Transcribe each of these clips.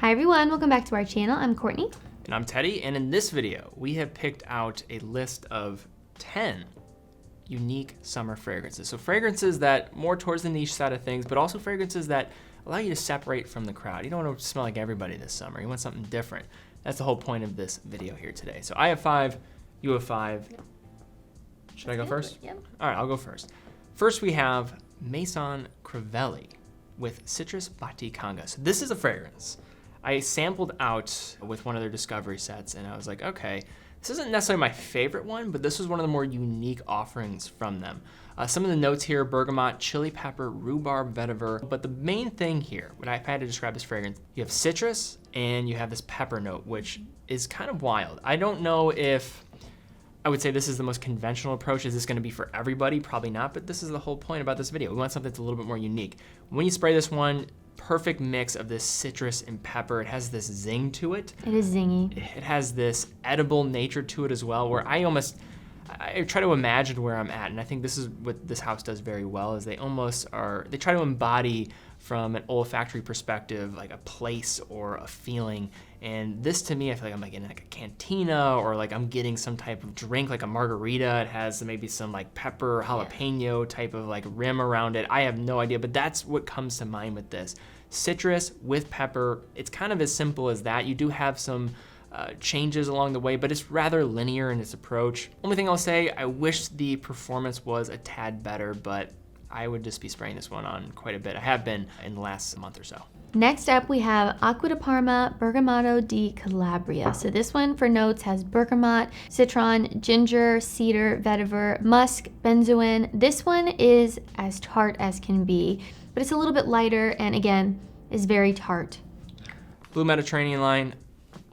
Hi everyone, welcome back to our channel. I'm Courtney. And I'm Teddy, and in this video, we have picked out a list of 10 unique summer fragrances. So fragrances that more towards the niche side of things, but also fragrances that allow you to separate from the crowd. You don't want to smell like everybody this summer. You want something different. That's the whole point of this video here today. So I have 5, you have 5. Should I go first? Yep. All right, I'll go first. First we have Maison Crivelli with Citrus Batikanga. So this is a fragrance I sampled out with one of their discovery sets, and I was like, okay, this isn't necessarily my favorite one, but this was one of the more unique offerings from them. Some of the notes here: bergamot, chili pepper, rhubarb, vetiver. But the main thing here, when I had to describe this fragrance, you have citrus and you have this pepper note, which is kind of wild. I don't know if I would say this is the most conventional approach. Is this going to be for everybody? Probably not, but this is the whole point about this video. We want something that's a little bit more unique. When you spray this one, perfect mix of this citrus and pepper. It has this zing to it. It is zingy. It has this edible nature to it as well, where I try to imagine where I'm at, and I think this is what this house does very well, is they try to embody from an olfactory perspective, like a place or a feeling. And this, to me, I feel like I'm like in like a cantina, or like I'm getting some type of drink, like a margarita. It has maybe some like pepper, jalapeno type of like rim around it. I have no idea, but that's what comes to mind with this. Citrus with pepper. It's kind of as simple as that. You do have some changes along the way, but it's rather linear in its approach. Only thing I'll say, I wish the performance was a tad better, but I would just be spraying this one on quite a bit. I have been in the last month or so. Next up, we have Acqua Di Parma Bergamotto di Calabria. So this one for notes has bergamot, citron, ginger, cedar, vetiver, musk, benzoin. This one is as tart as can be, but it's a little bit lighter and again, is very tart. Blue Mediterranean line.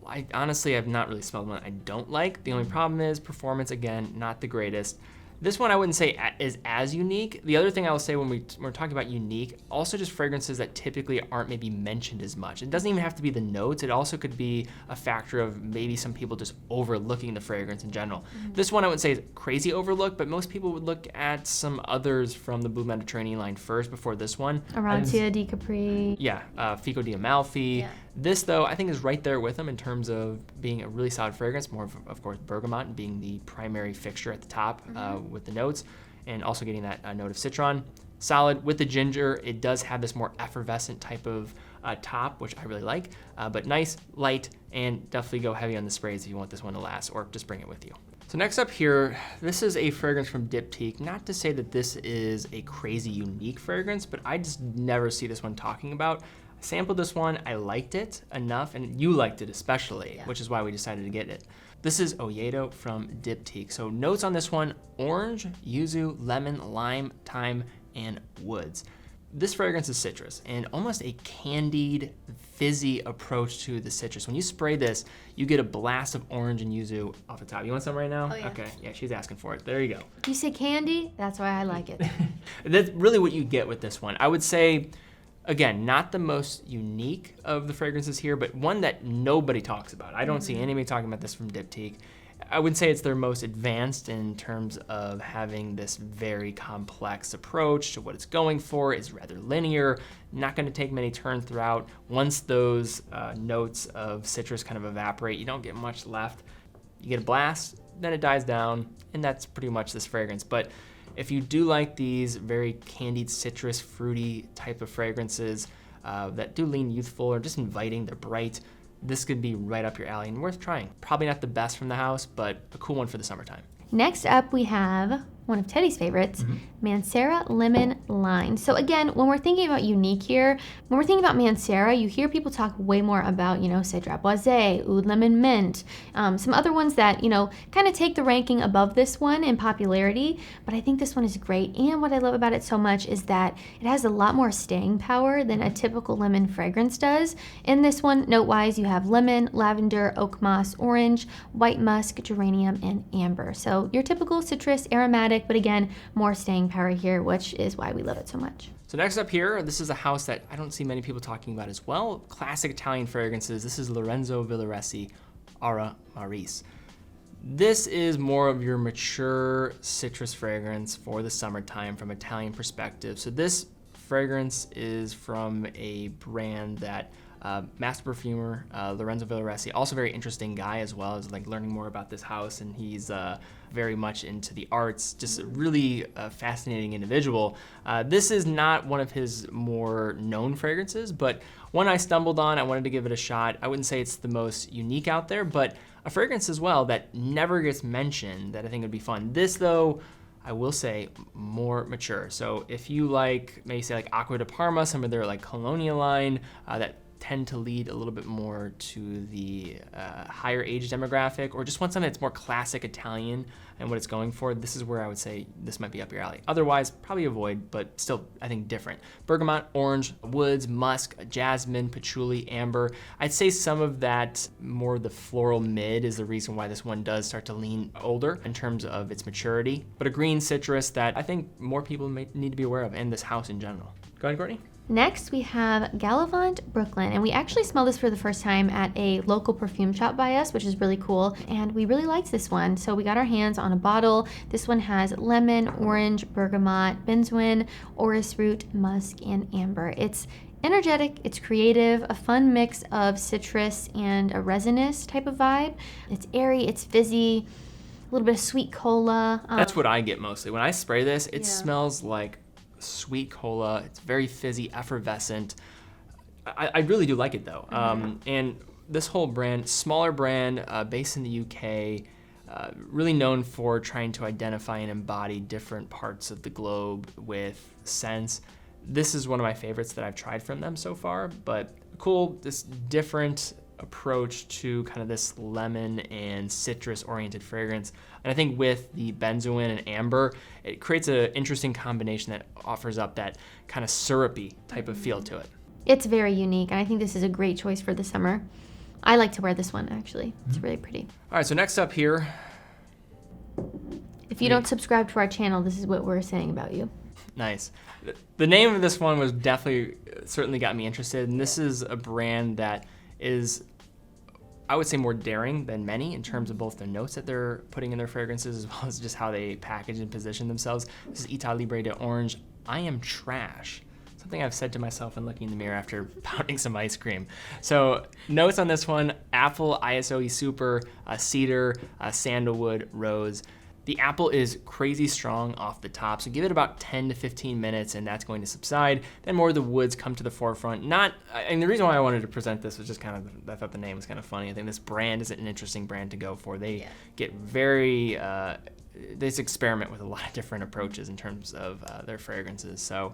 I honestly have not really smelled one I don't like. The only problem is performance, again, not the greatest. This one I wouldn't say is as unique. The other thing I will say when we're talking about unique, also just fragrances that typically aren't maybe mentioned as much. It doesn't even have to be the notes. It also could be a factor of maybe some people just overlooking the fragrance in general. This one I wouldn't say is crazy overlooked, but most people would look at some others from the Blue Mediterranean line first before this one. Arancia di Capri. Yeah, Fico di Amalfi. Yeah. This, though, I think is right there with them in terms of being a really solid fragrance, more of course, bergamot and being the primary fixture at the top with the notes, and also getting that note of citron. Solid with the ginger. It does have this more effervescent type of top, which I really like, but nice, light, and definitely go heavy on the sprays if you want this one to last, or just bring it with you. So next up here, this is a fragrance from Diptyque. Not to say that this is a crazy unique fragrance, but I just never see this one talking about. I sampled this one, I liked it enough, and you liked it especially, which is why we decided to get it. This is Oyedo from Diptyque. So notes on this one: orange, yuzu, lemon, lime, thyme, and woods. This fragrance is citrus and almost a candied, fizzy approach to the citrus. When you spray this, you get a blast of orange and yuzu off the top. You want some right now? Oh, yeah. Okay, yeah, she's asking for it. There you go. You say candy? That's why I like it. That's really what you get with this one. I would say, again, not the most unique of the fragrances here, but one that nobody talks about. I don't see anybody talking about this from Diptyque. I would say it's their most advanced in terms of having this very complex approach to what it's going for. It's rather linear, not going to take many turns throughout. Once those notes of citrus kind of evaporate, you don't get much left. You get a blast, then it dies down, and that's pretty much this fragrance. But if you do like these very candied, citrus, fruity type of fragrances that do lean youthful or just inviting, they're bright, this could be right up your alley and worth trying. Probably not the best from the house, but a cool one for the summertime. Next up, we have one of Teddy's favorites, Mancera Lemon Lime. So again, when we're thinking about unique here, when we're thinking about Mancera, you hear people talk way more about, Cedrat Boisé, Oud Lemon Mint, some other ones that, kind of take the ranking above this one in popularity, but I think this one is great. And what I love about it so much is that it has a lot more staying power than a typical lemon fragrance does. In this one, note-wise, you have lemon, lavender, oak moss, orange, white musk, geranium, and amber. So your typical citrus, aromatic, but again, more staying power here, which is why we love it so much. So next up here, this is a house that I don't see many people talking about as well. Classic Italian fragrances. This is Lorenzo Villoresi, Ara Maris. This is more of your mature citrus fragrance for the summertime from Italian perspective. So this fragrance is from a brand that master perfumer, Lorenzo Villoresi, also very interesting guy as well, as like learning more about this house, and he's very much into the arts, just a really fascinating individual. This is not one of his more known fragrances, but one I stumbled on. I wanted to give it a shot. I wouldn't say it's the most unique out there, but a fragrance as well that never gets mentioned that I think would be fun. This, though, I will say more mature. So if you like, maybe say like Acqua Di Parma, some of their like Colonia line that tend to lead a little bit more to the higher age demographic, or just want something that's more classic Italian and what it's going for, this is where I would say this might be up your alley. Otherwise, probably avoid, but still, I think different. Bergamot, orange, woods, musk, jasmine, patchouli, amber. I'd say some of that more the floral mid is the reason why this one does start to lean older in terms of its maturity, but a green citrus that I think more people may need to be aware of, and this house in general. Go ahead, Courtney. Next, we have Gallivant Brooklyn, and we actually smelled this for the first time at a local perfume shop by us, which is really cool, and we really liked this one. So we got our hands on a bottle. This one has lemon, orange, bergamot, benzoin, orris root, musk, and amber. It's energetic, it's creative, a fun mix of citrus and a resinous type of vibe. It's airy, it's fizzy, a little bit of sweet cola. That's what I get mostly. When I spray this, it smells like sweet cola. It's very fizzy, effervescent. I really do like it though. And this whole brand, smaller brand, based in the UK, really known for trying to identify and embody different parts of the globe with scents. This is one of my favorites that I've tried from them so far, but cool, this different approach to kind of this lemon and citrus oriented fragrance. And I think with the benzoin and amber, it creates an interesting combination that offers up that kind of syrupy type of feel to it. It's very unique, and I think this is a great choice for the summer. I like to wear this one, actually. It's really pretty. All right, so next up here. If you don't subscribe to our channel, this is what we're saying about you. Nice. The name of this one was certainly got me interested, and this is a brand that is, I would say, more daring than many in terms of both the notes that they're putting in their fragrances as well as just how they package and position themselves. This is Etat Libre de Orange. I am trash. Something I've said to myself when looking in the mirror after pounding some ice cream. So notes on this one: apple, ISOE super, cedar, sandalwood, rose. The apple is crazy strong off the top, so give it about 10 to 15 minutes and that's going to subside. Then more of the woods come to the forefront. And the reason why I wanted to present this was just kind of, I thought the name was kind of funny. I think this brand is an interesting brand to go for. They get very, they experiment with a lot of different approaches in terms of their fragrances. So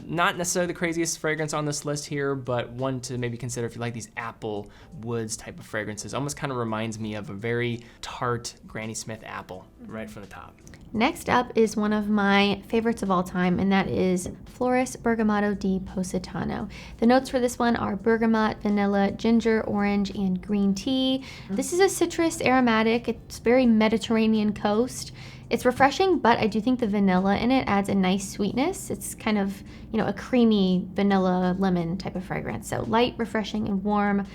not necessarily the craziest fragrance on this list here, but one to maybe consider if you like these apple woods type of fragrances. Almost kind of reminds me of a very tart Granny Smith apple right from the top. Next up is one of my favorites of all time, and that is Floris Bergamotto di Positano. The notes for this one are bergamot, vanilla, ginger, orange, and green tea. This is a citrus aromatic. It's very Mediterranean coast. It's refreshing, but I do think the vanilla in it adds a nice sweetness. It's kind of, a creamy vanilla lemon type of fragrance. So light, refreshing, and warm.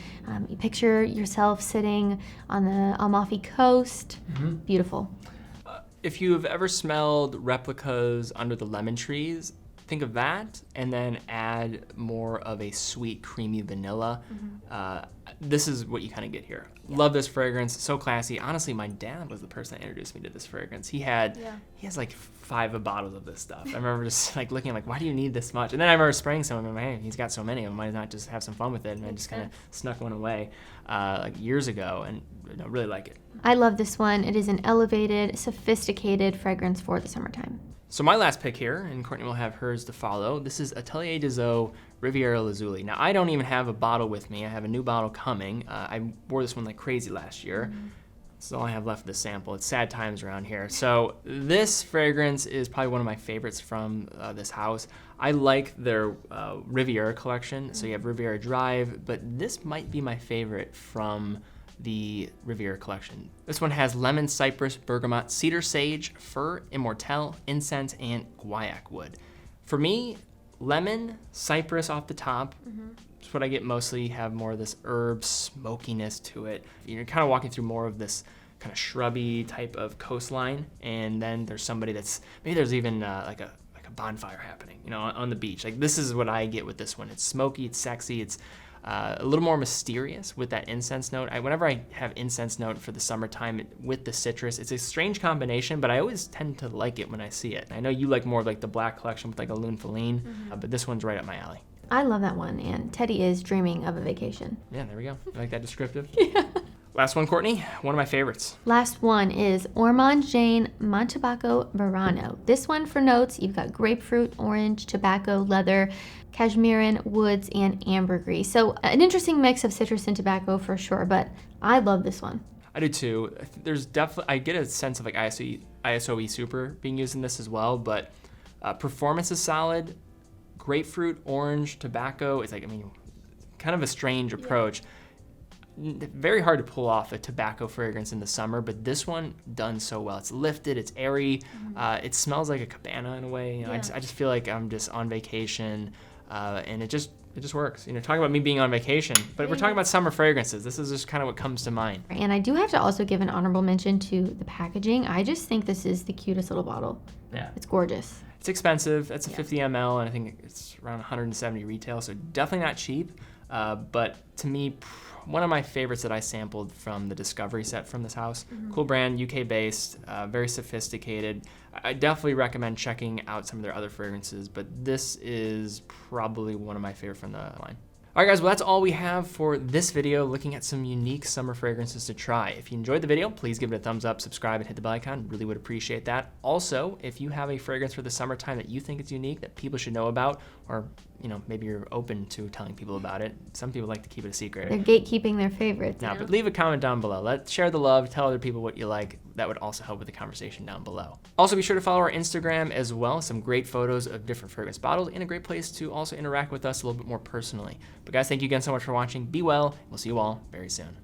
You picture yourself sitting on the Amalfi Coast. Beautiful. If you've ever smelled replicas under the lemon trees, think of that and then add more of a sweet, creamy vanilla. This is what you kind of get here. Love this fragrance, so classy. Honestly, my dad was the person that introduced me to this fragrance. He has like 5 bottles of this stuff. I remember just like looking like, why do you need this much? And then I remember spraying some of them. Hey, he's got so many of them. Why not just have some fun with it? And I just kind of snuck one away like years ago, and really like it. I love this one. It is an elevated, sophisticated fragrance for the summertime. So my last pick here, and Courtney will have hers to follow, this is Atelier des Eaux Riviera Lazuli. Now, I don't even have a bottle with me. I have a new bottle coming. I wore this one like crazy last year. This is all I have left of the sample. It's sad times around here. So this fragrance is probably one of my favorites from this house. I like their Riviera collection. So you have Riviera Drive, but this might be my favorite from the Riviera collection. This one has lemon, cypress, bergamot, cedar, sage, fir, immortelle, incense, and guaiac wood. For me, lemon, cypress off the top. That's what I get mostly. Have more of this herb smokiness to it. You're kind of walking through more of this kind of shrubby type of coastline, and then there's somebody that's, maybe there's even like a bonfire happening, on the beach. Like, this is what I get with this one. It's smoky, it's sexy, it's A little more mysterious with that incense note. Whenever I have incense note for the summertime with the citrus, it's a strange combination, but I always tend to like it when I see it. I know you like more of like the black collection with like a Lune Feline, but this one's right up my alley. I love that one, and Teddy is dreaming of a vacation. Yeah, there we go. I like that descriptive. Yeah. Last one, Courtney, one of my favorites. Last one is Ormonde Jayne Montabaco Verano. This one for notes, you've got grapefruit, orange, tobacco, leather, cashmere, woods, and ambergris. So an interesting mix of citrus and tobacco for sure, but I love this one. I do too. There's definitely, I get a sense of like ISOE Super being used in this as well, but performance is solid. Grapefruit, orange, tobacco, it's like, I mean, kind of a strange approach. Very hard to pull off a tobacco fragrance in the summer, but this one done so well. It's lifted, it's airy, it smells like a cabana in a way. You know, I just feel like I'm just on vacation, and it just works. You know, talking about me being on vacation, but if we're talking about summer fragrances, this is just kind of what comes to mind. And I do have to also give an honorable mention to the packaging. I just think this is the cutest little bottle. Yeah. It's gorgeous. It's expensive. It's a 50 ml, and I think it's around 170 retail, so definitely not cheap. But to me, one of my favorites that I sampled from the Discovery set from this house. Cool brand, UK based, very sophisticated. I definitely recommend checking out some of their other fragrances, but this is probably one of my favorite from the line. All right, guys, well, that's all we have for this video, looking at some unique summer fragrances to try. If you enjoyed the video, please give it a thumbs up, subscribe, and hit the bell icon. Really would appreciate that. Also, if you have a fragrance for the summertime that you think is unique, that people should know about, or you know, maybe you're open to telling people about it. Some people like to keep it a secret. They're gatekeeping their favorites. No, but leave a comment down below. Share the love, tell other people what you like. That would also help with the conversation down below. Also, be sure to follow our Instagram as well. Some great photos of different fragrance bottles and a great place to also interact with us a little bit more personally. But guys, thank you again so much for watching. Be well. We'll see you all very soon.